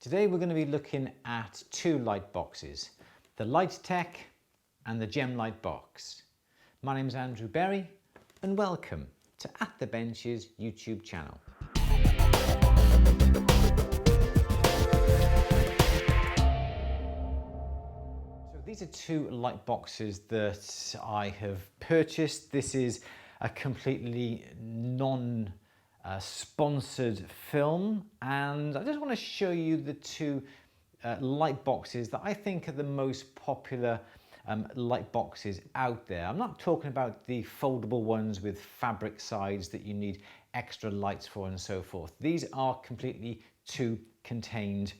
Today we're going to be looking at two light boxes, the Light-Tec and the GemLightBox. My name is Andrew Berry and welcome to At the Benches YouTube channel. So these are two light boxes that I have purchased. This is a completely sponsored film, and I just want to show you the two light boxes that I think are the most popular light boxes out there. I'm not talking about the foldable ones with fabric sides that you need extra lights for and so forth. These are completely two contained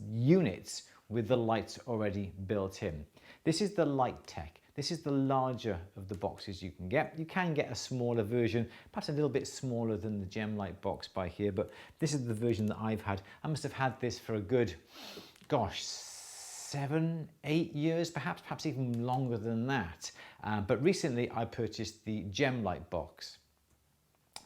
units with the lights already built in. This is the Light-Tec. This is the larger of the boxes you can get. You can get a smaller version, perhaps a little bit smaller than the GemLightBox by here, but this is the version that I've had. I must have had this for a good, gosh, 7, 8 years, perhaps even longer than that. But recently I purchased the GemLightBox.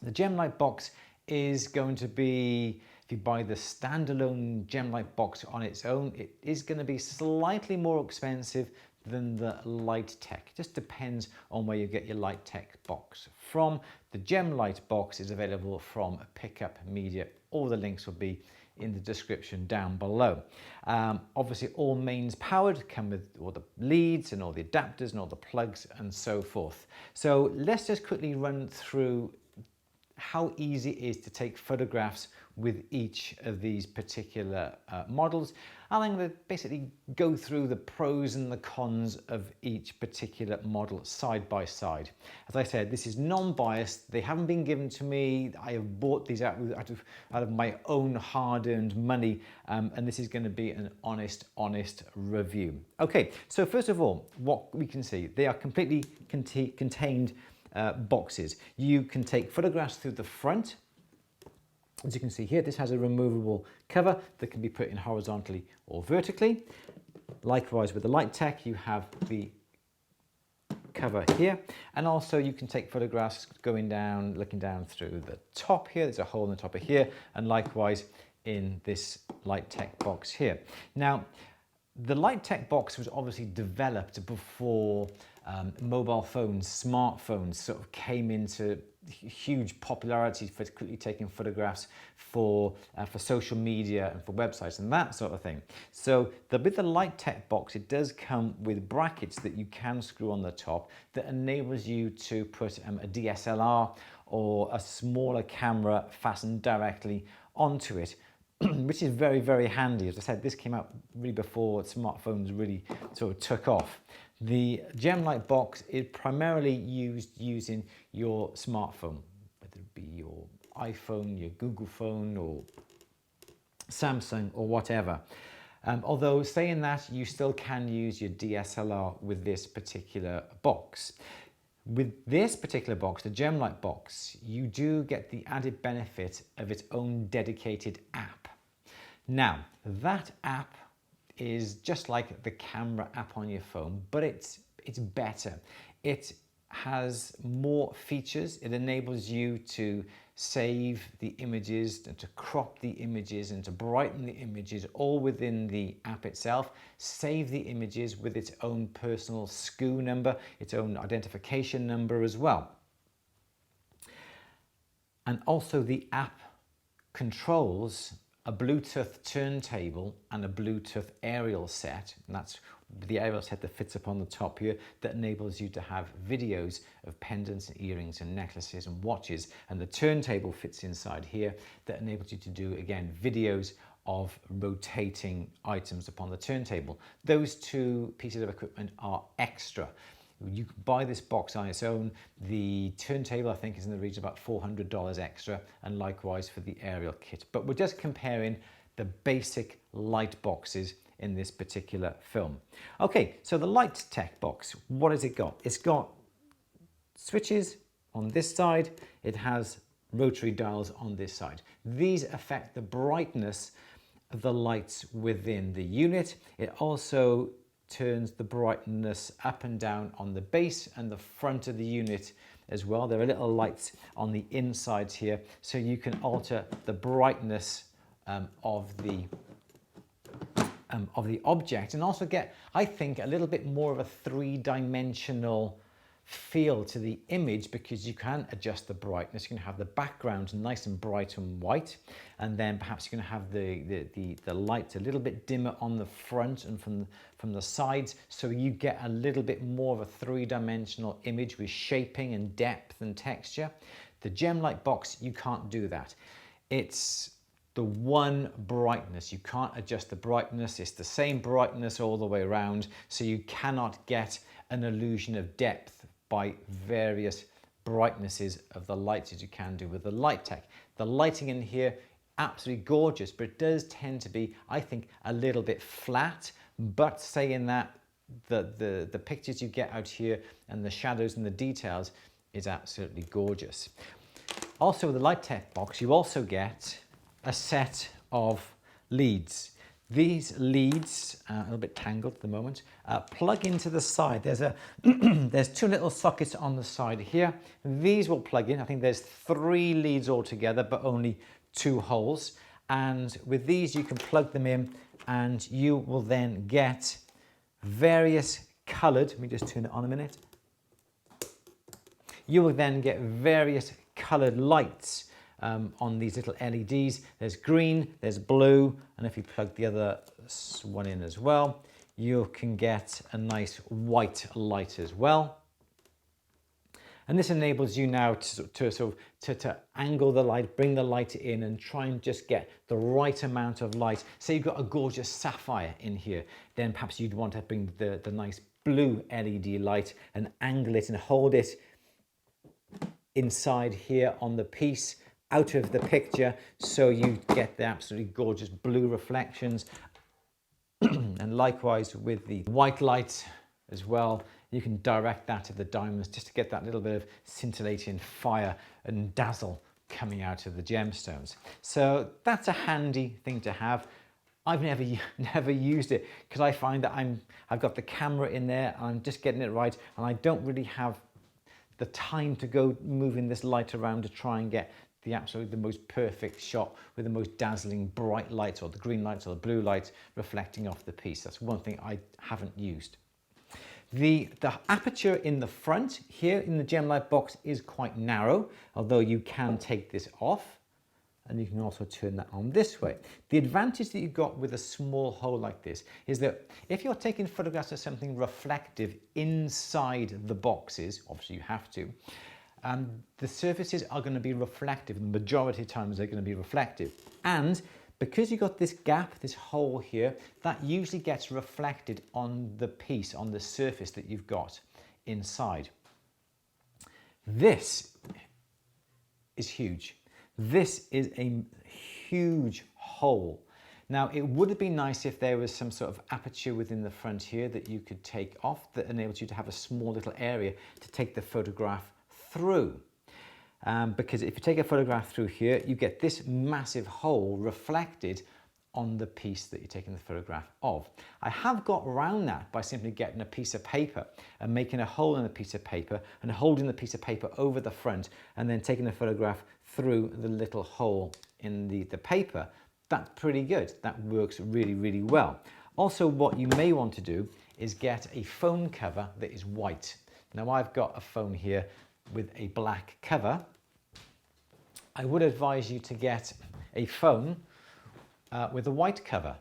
The GemLightBox is going to be, if you buy the standalone GemLightBox on its own, it is going to be slightly more expensive than the Light-Tec. It just depends on where you get your Light-Tec box from. The GemLightBox is available from Pickup Media. All the links will be in the description down below. Obviously all mains powered, come with all the leads and all the adapters and all the plugs and so forth. So let's just quickly run through how easy it is to take photographs with each of these particular models. And I'm going to basically go through the pros and the cons of each particular model side by side. As I said, this is non-biased. They haven't been given to me. I have bought these out of my own hard-earned money, and this is going to be an honest review. Okay, so first of all, what we can see, they are completely contained boxes. You can take photographs through the front. As you can see here, this has a removable cover that can be put in horizontally or vertically. Likewise with the Light-Tec, you have the cover here, and also you can take photographs going down, looking down through the top here. There's a hole in the top of here, and likewise in this Light-Tec box here. Now, the Light-Tec box was obviously developed before mobile phones, smartphones sort of came into huge popularity for quickly taking photographs for social media and for websites and that sort of thing. So with the Light-Tec box, it does come with brackets that you can screw on the top that enables you to put a DSLR or a smaller camera fastened directly onto it, which is very handy. As I said, this came out really before smartphones really sort of took off. The GemLightBox is primarily used using your smartphone, whether it be your iPhone, your Google phone, or Samsung, or whatever. Although saying that, you still can use your DSLR with this particular box. With this particular box, the GemLightBox, you do get the added benefit of its own dedicated app. Now, that app is just like the camera app on your phone, but it's better. It has more features. It enables you to save the images, and to crop the images, and to brighten the images all within the app itself. Save the images with its own personal SKU number, its own identification number as well. And also the app controls a Bluetooth turntable and a Bluetooth aerial set, and that's the aerial set that fits up on the top here, that enables you to have videos of pendants and earrings and necklaces and watches, and the turntable fits inside here that enables you to do, again, videos of rotating items upon the turntable. Those two pieces of equipment are extra. You can buy this box on its own. The turntable, I think, is in the region of about $400 extra, and likewise for the aerial kit. But we're just comparing the basic light boxes in this particular film. Okay, so the Light-Tec box, what has it got? It's got switches on this side. It has rotary dials on this side. These affect the brightness of the lights within the unit. It also turns the brightness up and down on the base and the front of the unit as well. There are little lights on the insides here, so you can alter the brightness of the of the object, and also get, I think, a little bit more of a three-dimensional feel to the image, because you can adjust the brightness. You can have the background nice and bright and white, and then perhaps you can have the light a little bit dimmer on the front and from the sides, so you get a little bit more of a three-dimensional image with shaping and depth and texture. The GemLightBox, you can't do that. It's the one brightness. You can't adjust the brightness. It's the same brightness all the way around, so you cannot get an illusion of depth by various brightnesses of the lights as you can do with the Light-Tec. The lighting in here, absolutely gorgeous, but it does tend to be, I think, a little bit flat. But saying that, the pictures you get out here and the shadows and the details is absolutely gorgeous. Also with the Light-Tec box, you also get a set of leads. These leads, a little bit tangled at the moment, plug into the side. There's two little sockets on the side here. These will plug in. I think there's 3 leads altogether, but only 2 holes. And with these, you can plug them in, and you will then get various colored, let me just turn it on a minute. You will then get various colored lights on these little LEDs. There's green, there's blue, and if you plug the other one in as well, you can get a nice white light as well. And this enables you now to angle the light, bring the light in, and try and just get the right amount of light. Say you've got a gorgeous sapphire in here, then perhaps you'd want to bring the nice blue LED light and angle it and hold it inside here on the piece, out of the picture, so you get the absolutely gorgeous blue reflections. And likewise with the white light as well, you can direct that to the diamonds just to get that little bit of scintillating fire and dazzle coming out of the gemstones. So that's a handy thing to have. I've never used it, because I find that I've got the camera in there, I'm just getting it right, and I don't really have the time to go moving this light around to try and get the most perfect shot with the most dazzling bright lights, or the green lights or the blue lights reflecting off the piece. That's one thing I haven't used. The aperture in the front here in the GemLightBox is quite narrow, although you can take this off, and you can also turn that on this way. The advantage that you've got with a small hole like this is that if you're taking photographs of something reflective inside the boxes, obviously you have to, the surfaces are going to be reflective. The majority of times they're going to be reflective. And because you've got this gap, this hole here, that usually gets reflected on the piece, on the surface that you've got inside. This is huge. This is a huge hole. Now, it would have been nice if there was some sort of aperture within the front here that you could take off, that enables you to have a small little area to take the photograph through. Because if you take a photograph through here, you get this massive hole reflected on the piece that you're taking the photograph of. I have got around that by simply getting a piece of paper and making a hole in a piece of paper and holding the piece of paper over the front, and then taking the photograph through the little hole in the paper. That's pretty good. That works really, really well. Also, what you may want to do is get a phone cover that is white. Now, I've got a phone here with a black cover. I would advise you to get a phone with a white cover,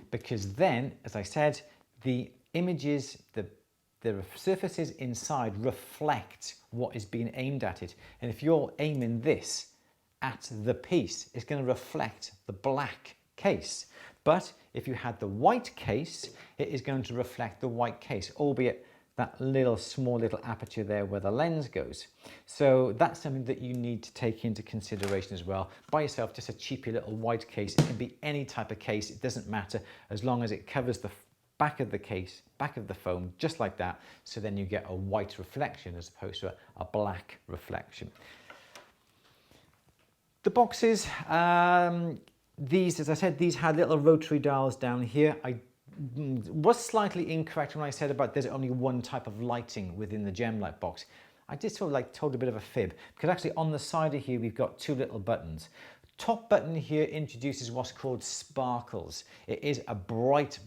because then, as I said, the images, the surfaces inside reflect what is being aimed at it. And if you're aiming this at the piece, it's going to reflect the black case. But if you had the white case, it is going to reflect the white case, albeit that small little aperture there where the lens goes. So that's something that you need to take into consideration as well. Buy yourself just a cheapy little white case. It can be any type of case, it doesn't matter, as long as it covers the back of the case, back of the phone, just like that. So then you get a white reflection as opposed to a black reflection. The boxes, these, as I said, these had little rotary dials down here. I was slightly incorrect when I said about there's only one type of lighting within the GemLightBox. I just told a bit of a fib, because actually on the side of here we've got 2 little buttons. Top button here introduces what's called sparkles. It is a bright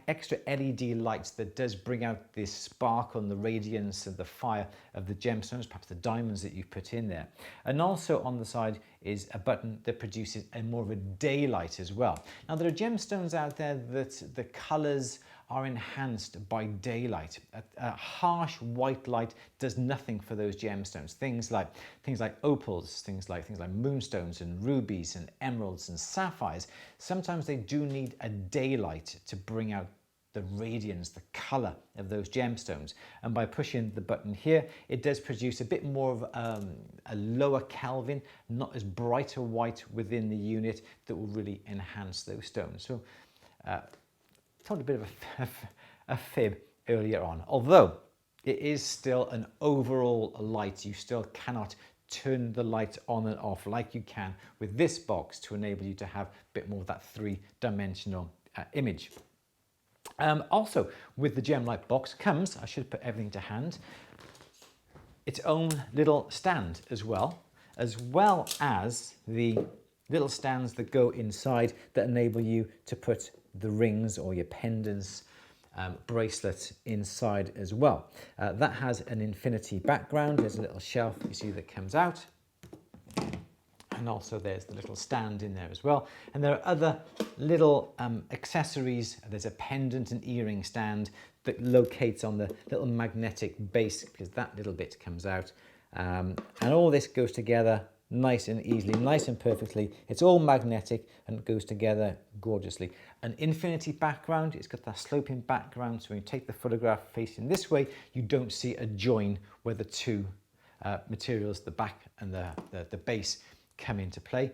extra LED light that does bring out this sparkle and the radiance and the fire of the gemstones, perhaps the diamonds that you've put in there. And also on the side is a button that produces a more of a daylight as well. Now there are gemstones out there that the colors are enhanced by daylight. A harsh white light does nothing for those gemstones. Things like opals, things like moonstones and rubies and emeralds and sapphires. Sometimes they do need a daylight to bring out the radiance, the color of those gemstones. And by pushing the button here, it does produce a bit more of a lower Kelvin, not as bright a white within the unit that will really enhance those stones. So told a bit of a fib earlier on, although it is still an overall light. You still cannot turn the light on and off like you can with this box to enable you to have a bit more of that three-dimensional image. Also, with the GemLightBox comes, I should put everything to hand, its own little stand as well as the little stands that go inside that enable you to put the rings or your pendants, bracelet inside as well. That has an infinity background. There's a little shelf you see that comes out. And also there's the little stand in there as well. And there are other little accessories. There's a pendant and earring stand that locates on the little magnetic base because that little bit comes out. And all this goes together nice and easily, nice and perfectly. It's all magnetic and goes together gorgeously. An infinity background, it's got that sloping background, so when you take the photograph facing this way, you don't see a join where the two materials, the back and the base, come into play.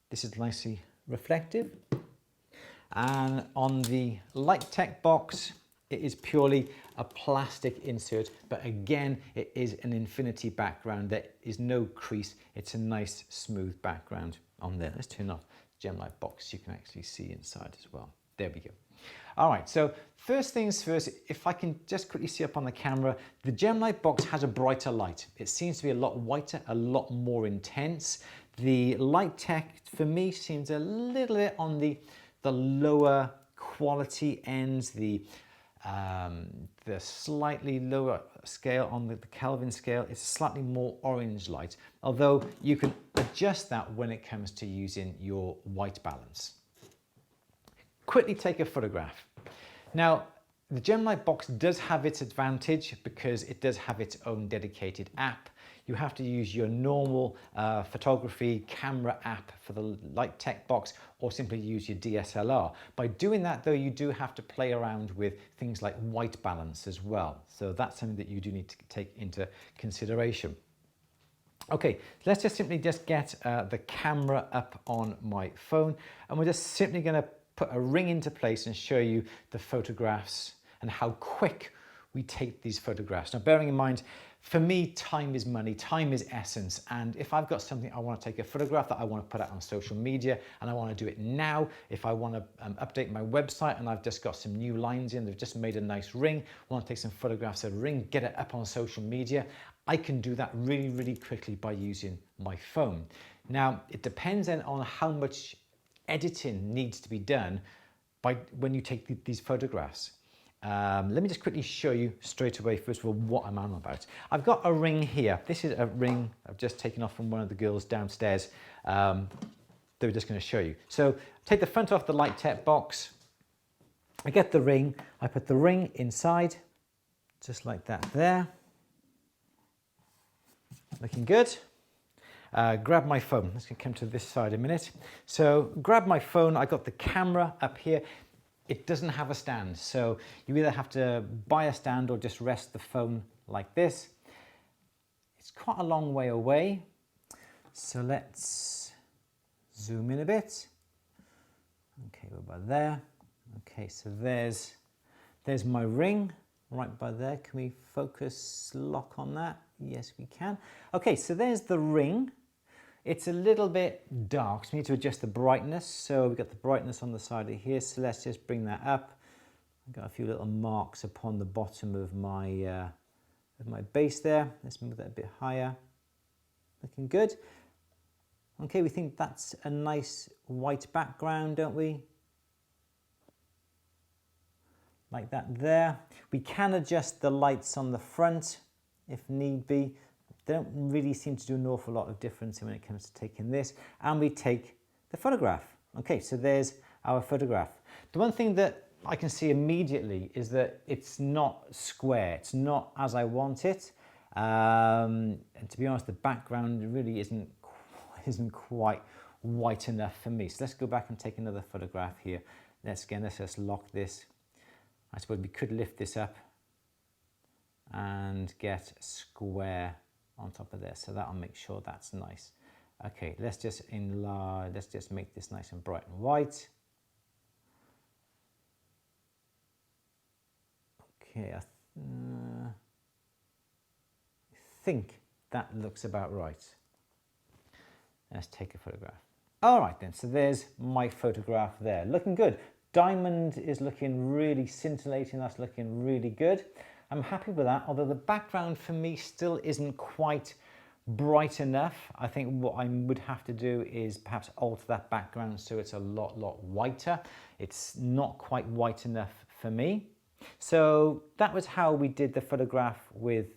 This is nicely reflective. And on the Light-Tec box, it is purely a plastic insert, but again, it is an infinity background. There is no crease. It's a nice smooth background on there. Let's turn off GemLightBox. You can actually see inside as well. There we go. All right, so first things first, if I can just quickly see up on the camera, the GemLightBox has a brighter light. It seems to be a lot whiter, a lot more intense. The Light-Tec, for me, seems a little bit on the lower quality ends, the slightly lower scale on the Kelvin scale is slightly more orange light, although you can adjust that when it comes to using your white balance. Quickly take a photograph. Now, the GemLightBox does have its advantage because it does have its own dedicated app. You have to use your normal photography camera app for the Light-Tec box or simply use your DSLR. By doing that though, you do have to play around with things like white balance as well. So that's something that you do need to take into consideration. Okay, let's just simply get the camera up on my phone, and we're just simply going to put a ring into place and show you the photographs and how quick we take these photographs. Now, bearing in mind, for me, time is money, time is essence. And if I've got something I want to take a photograph that I want to put out on social media and I want to do it now, if I want to update my website and I've just got some new lines in, they've just made a nice ring, I want to take some photographs of the ring, get it up on social media, I can do that really, really quickly by using my phone. Now, it depends then on how much editing needs to be done when you take these photographs. Let me just quickly show you straight away, first of all, what I'm on about. I've got a ring here. This is a ring I've just taken off from one of the girls downstairs. They were just going to show you. So take the front off the Light-Tec box. I get the ring. I put the ring inside, just like that there. Looking good. Grab my phone. Let's come to this side a minute. So grab my phone. I got the camera up here. It doesn't have a stand, so you either have to buy a stand or just rest the phone like this. It's quite a long way away, so let's zoom in a bit. Okay, we're about there. Okay, so there's my ring right by there. Can we focus lock on that? Yes, we can. Okay, so there's the ring. It's a little bit dark, so we need to adjust the brightness. So we've got the brightness on the side of here, so let's just bring that up. I've got a few little marks upon the bottom of my base there. Let's move that a bit higher. Looking good. Okay, we think that's a nice white background, don't we? Like that there. We can adjust the lights on the front if need be. They don't really seem to do an awful lot of difference when it comes to taking this. And we take the photograph. Okay, so there's our photograph. The one thing that I can see immediately is that it's not square. It's not as I want it. And to be honest, the background really isn't quite white enough for me. So let's go back and take another photograph here. Let's just lock this. I suppose we could lift this up and get square on top of there. So that'll make sure that's nice. Okay, let's just enlarge, let's just make this nice and bright and white. Okay, I think that looks about right. Let's take a photograph. All right then, so there's my photograph there. Looking good. Diamond is looking really scintillating. That's looking really good. I'm happy with that, although the background for me still isn't quite bright enough. I think what I would have to do is perhaps alter that background so it's a lot whiter. It's not quite white enough for me. So that was how we did the photograph with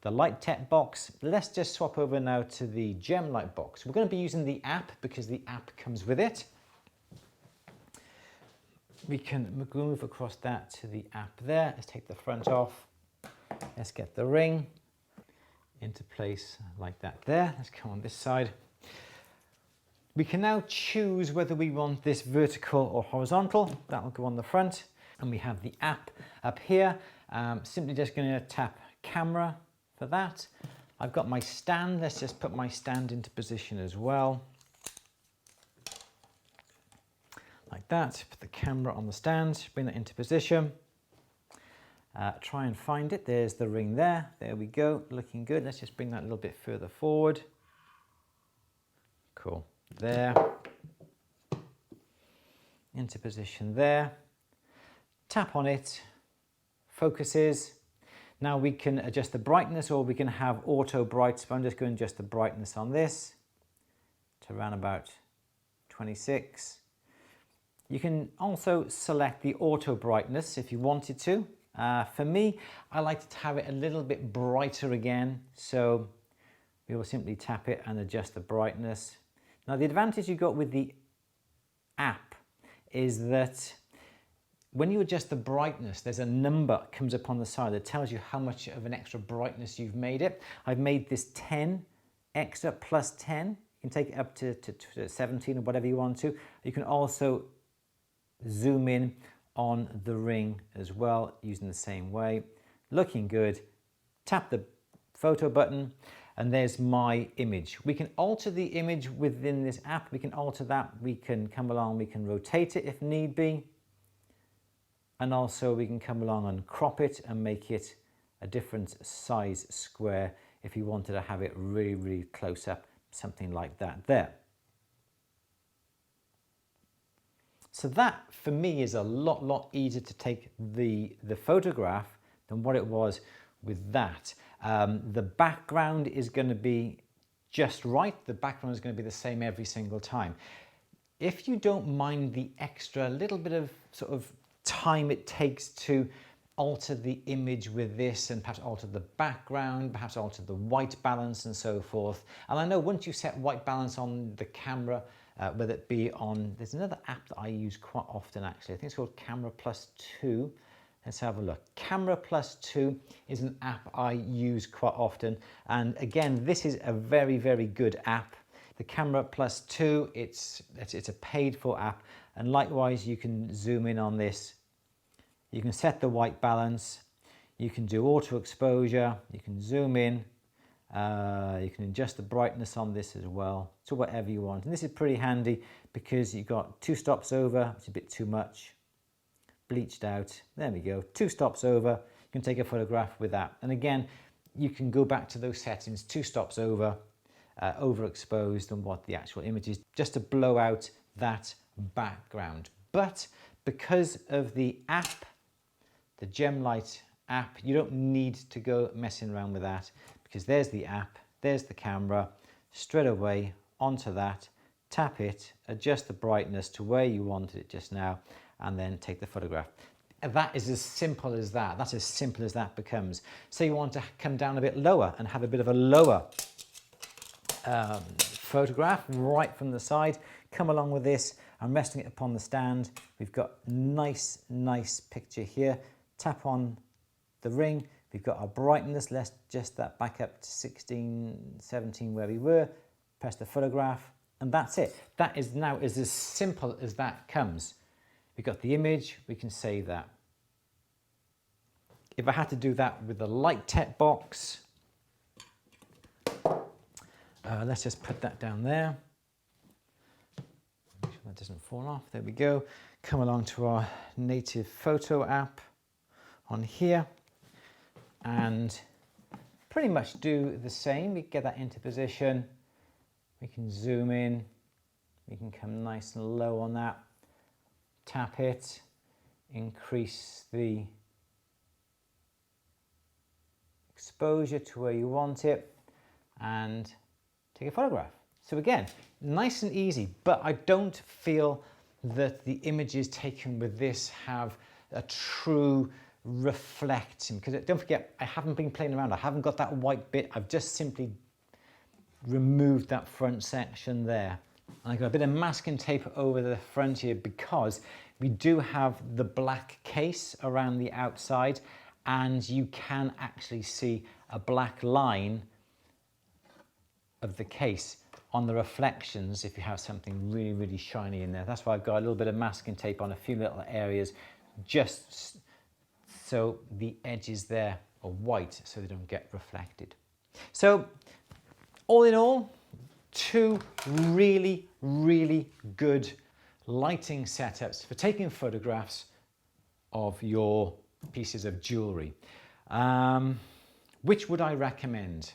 the Light-Tec box. Let's just swap over now to the GemLightBox. We're going to be using the app because the app comes with it. We can move across that to the app there. Let's take the front off. Let's get the ring into place like that there. Let's come on this side. We can now choose whether we want this vertical or horizontal. That will go on the front. And we have the app up here. Simply just going to tap camera for that. I've got my stand. Let's just put my stand into position as well. Like that. Put the camera on the stand, bring that into position. Try and find it. There's the ring there. There we go. Looking good. Let's just bring that a little bit further forward. Cool. There. Into position there. Tap on it. Focuses. Now we can adjust the brightness or we can have auto bright. So I'm just going to adjust the brightness on this to around about 26. You can also select the auto brightness if you wanted to. For me, I like to have it a little bit brighter again. So we will simply tap it and adjust the brightness. Now the advantage you got with the app is that when you adjust the brightness, there's a number that comes up on the side that tells you how much of an extra brightness you've made it. I've made this 10 extra plus 10. You can take it up to 17 or whatever you want to. You can also zoom in on the ring as well using the same way. Looking good. Tap the photo button and there's my image. We can alter the image within this app. We can alter that. We can come along, we can rotate it if need be. And also we can come along and crop it and make it a different size square if you wanted to have it really close up, something like that there. So that for me is a lot easier to take the photograph than what it was with that. The background is going to be just right. The background is going to be the same every single time. If you don't mind the extra little bit of sort of time it takes to alter the image with this and perhaps alter the background, perhaps alter the white balance and so forth. And I know once you set white balance on the camera, whether it be on, there's another app that I use quite often actually. I think it's called Camera Plus 2. Let's have a look. Camera Plus 2 is an app I use quite often. And again, this is a very good app. The Camera Plus 2, it's a paid for app. And likewise, you can zoom in on this. You can set the white balance. You can do auto exposure. You can zoom in. You can adjust the brightness on this as well to whatever you want. And this is pretty handy because you've got 2 stops over. It's a bit too much. Bleached out. There we go. 2 stops over. You can take a photograph with that. And again, you can go back to those settings. 2 stops over, overexposed and what the actual image is, just to blow out that background. But because of the app, the GemLight app, you don't need to go messing around with that because there's the app, there's the camera, straight away onto that, tap it, adjust the brightness to where you wanted it just now, and then take the photograph. That is as simple as that. That's as simple as that becomes. So you want to come down a bit lower and have a bit of a lower photograph right from the side. Come along with this. I'm resting it upon the stand. We've got nice picture here. Tap on the ring. We've got our brightness. Let's adjust that back up to 16, 17 where we were. Press the photograph, and that's it. That is now as simple as that comes. We've got the image, we can save that. If I had to do that with the Light-Tec box, let's just put that down there. Make sure that doesn't fall off. There we go. Come along to our native photo app on here and pretty much do the same. We get that into position. We can zoom in. We can come nice and low on that. Tap it, increase the exposure to where you want it, and take a photograph. So again, nice and easy, but I don't feel that the images taken with this have a true reflecting, because don't forget, I haven't been playing around. I haven't got that white bit. I've just simply removed that front section there. And I've got a bit of masking tape over the front here because we do have the black case around the outside, and you can actually see a black line of the case on the reflections if you have something really shiny in there. That's why I've got a little bit of masking tape on a few little areas, just so the edges there are white so they don't get reflected. So all in all, two really good lighting setups for taking photographs of your pieces of jewellery. Which would I recommend?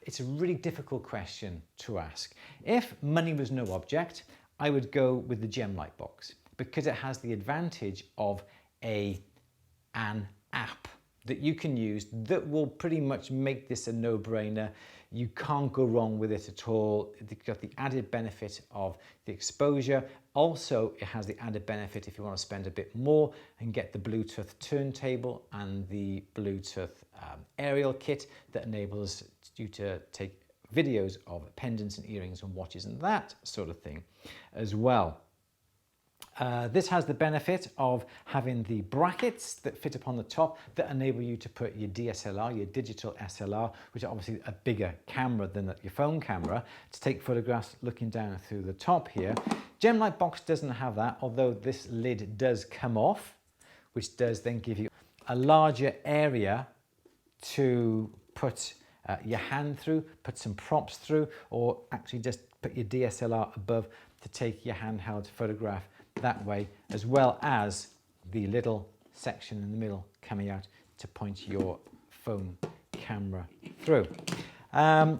It's a really difficult question to ask. If money was no object, I would go with the GemLightBox because it has the advantage of an app that you can use that will pretty much make this a no-brainer. You can't go wrong with it at all. It's got the added benefit of the exposure. Also, it has the added benefit if you want to spend a bit more and get the Bluetooth turntable and the Bluetooth aerial kit that enables you to take videos of pendants and earrings and watches and that sort of thing as well. This has the benefit of having the brackets that fit upon the top that enable you to put your DSLR, your digital SLR, which are obviously a bigger camera than your phone camera, to take photographs looking down through the top here. GemLightBox doesn't have that, although this lid does come off, which does then give you a larger area to put your hand through, put some props through, or actually just put your DSLR above to take your handheld photograph that way, as well as the little section in the middle coming out to point your phone camera through.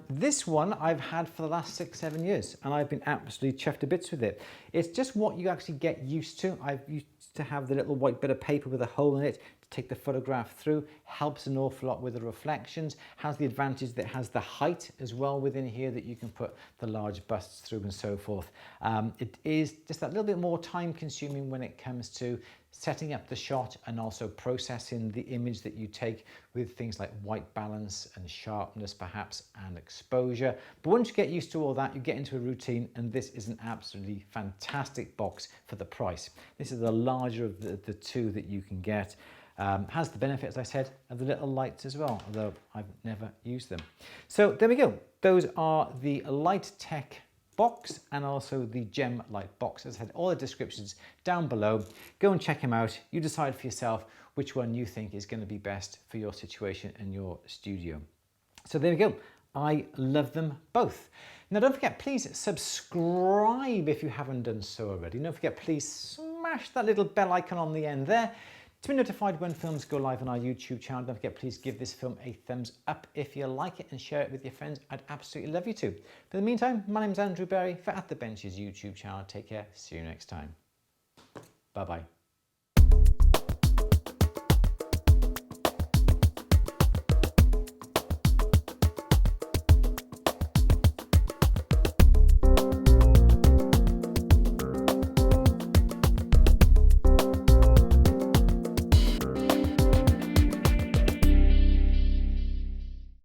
This one I've had for the last 6-7 years and I've been absolutely chuffed to bits with it. It's just what you actually get used to. I used to have the little white bit of paper with a hole in it to take the photograph through. Helps an awful lot with the reflections. Has the advantage that it has the height as well within here that you can put the large busts through and so forth. It is just that little bit more time consuming when it comes to setting up the shot and also processing the image that you take with things like white balance and sharpness perhaps and exposure. But once you get used to all that, you get into a routine, and this is an absolutely fantastic box for the price. This is the larger of the two that you can get. Has the benefit, as I said, of the little lights as well, although I've never used them. So there we go. Those are the Light-Tec box and also the GemLightBox. As I said, all the descriptions down below. Go and check them out. You decide for yourself which one you think is going to be best for your situation and your studio. So there we go. I love them both. Now don't forget, please subscribe if you haven't done so already. Don't forget, please smash that little bell icon on the end there to be notified when films go live on our YouTube channel. Don't forget, please give this film a thumbs up if you like it and share it with your friends. I'd absolutely love you to. But in the meantime, my name's Andrew Berry for At The Benches YouTube channel. Take care. See you next time. Bye-bye.